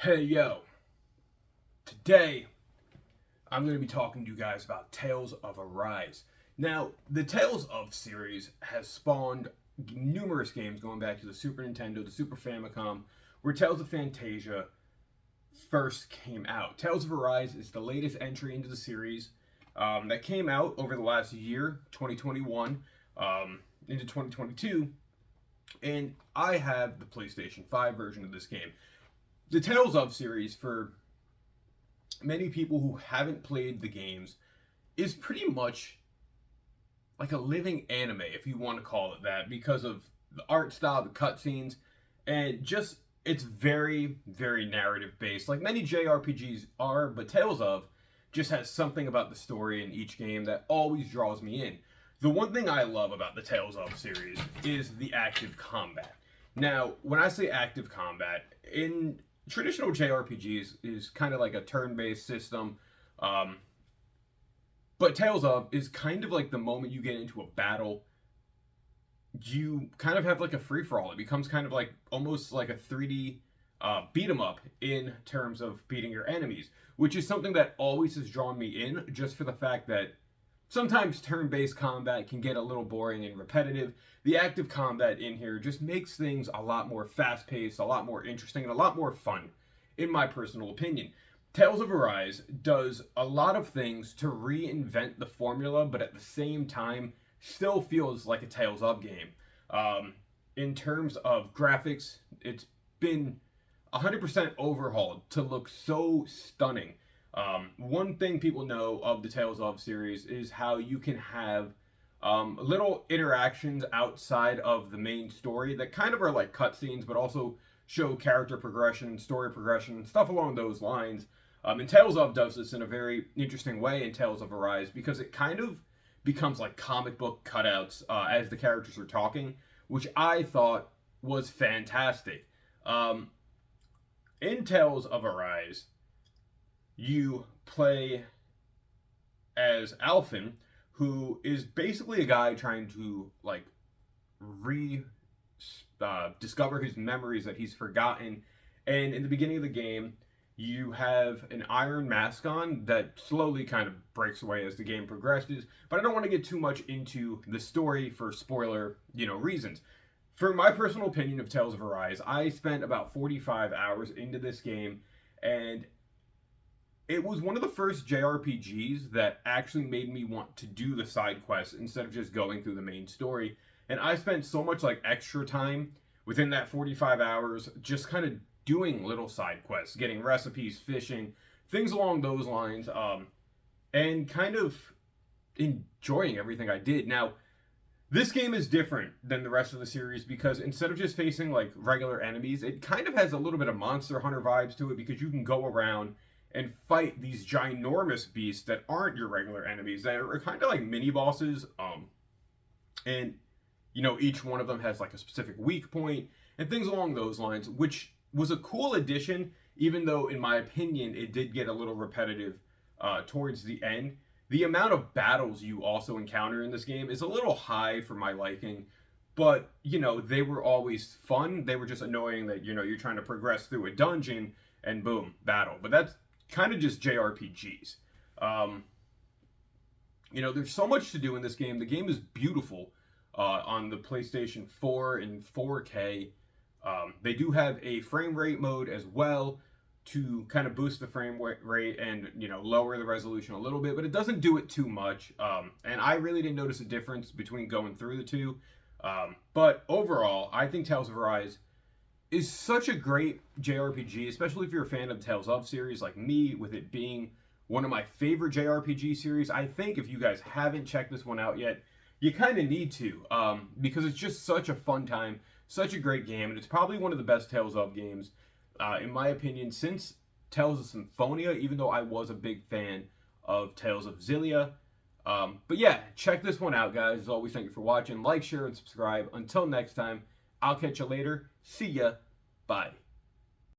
Hey yo, today I'm going to be talking to you guys about Tales of Arise. Now, the Tales of series has spawned numerous games going back to the Super Nintendo, the Super Famicom, where Tales of Fantasia first came out. Tales of Arise is the latest entry into the series that came out over the last year, 2021, into 2022, and I have the PlayStation 5 version of this game. The Tales of series, for many people who haven't played the games, is pretty much like a living anime, if you want to call it that, because of the art style, the cutscenes, and just it's very, very narrative based, like many JRPGs are, but Tales of just has something about the story in each game that always draws me in. The one thing I love about the Tales of series is the active combat. Now, when I say active combat, in traditional JRPGs is kind of like a turn-based system, um, but Tales of is kind of like the moment you get into a battle, you kind of have like a free-for-all. It becomes kind of like almost like a 3D beat 'em up in terms of beating your enemies, which is something that always has drawn me in, just for the fact that sometimes turn-based combat can get a little boring and repetitive. The active combat in here just makes things a lot more fast-paced, a lot more interesting, and a lot more fun, in my personal opinion. Tales of Arise does a lot of things to reinvent the formula, but at the same time, still feels like a Tales of game. In terms of graphics, it's been 100% overhauled to look so stunning. One thing people know of the Tales of series is how you can have little interactions outside of the main story that kind of are like cutscenes, but also show character progression, story progression, stuff along those lines. And Tales of does this in a very interesting way in Tales of Arise, because it kind of becomes like comic book cutouts as the characters are talking, which I thought was fantastic. In Tales of Arise, you play as Alphen, who is basically a guy trying to like re discover his memories that he's forgotten. And in the beginning of the game, you have an iron mask on that slowly kind of breaks away as the game progresses. But I don't want to get too much into the story for spoiler, reasons. For my personal opinion of Tales of Arise, I spent about 45 hours into this game, and it was one of the first JRPGs that actually made me want to do the side quests instead of just going through the main story. And I spent so much like extra time within that 45 hours just kind of doing little side quests, getting recipes, fishing, things along those lines, and kind of enjoying everything I did. Now, this game is different than the rest of the series because instead of just facing like regular enemies, it kind of has a little bit of Monster Hunter vibes to it, because you can go around and fight these ginormous beasts that aren't your regular enemies, that are kind of like mini bosses. And each one of them has like a specific weak point and things along those lines, which was a cool addition, even though in my opinion it did get a little repetitive towards the end. The amount of battles you also encounter in this game is a little high for my liking, but they were always fun. They were just annoying that you're trying to progress through a dungeon and boom, battle. But that's kind of just JRPGs. There's so much to do in this game. The game is beautiful on the PlayStation 4 in 4K. They do have a frame rate mode as well to kind of boost the frame rate and lower the resolution a little bit, but it doesn't do it too much. And I really didn't notice a difference between going through the two. But overall, I think Tales of Arise is such a great JRPG, especially if you're a fan of the Tales of series like me, with it being one of my favorite JRPG series. I think if you guys haven't checked this one out yet, you kind of need to, because it's just such a fun time, such a great game, and it's probably one of the best Tales of games, in my opinion, since Tales of Symphonia, even though I was a big fan of Tales of Xillia. But yeah, check this one out, guys. As always, thank you for watching. Like, share, and subscribe. Until next time, I'll catch you later. See ya. Bye.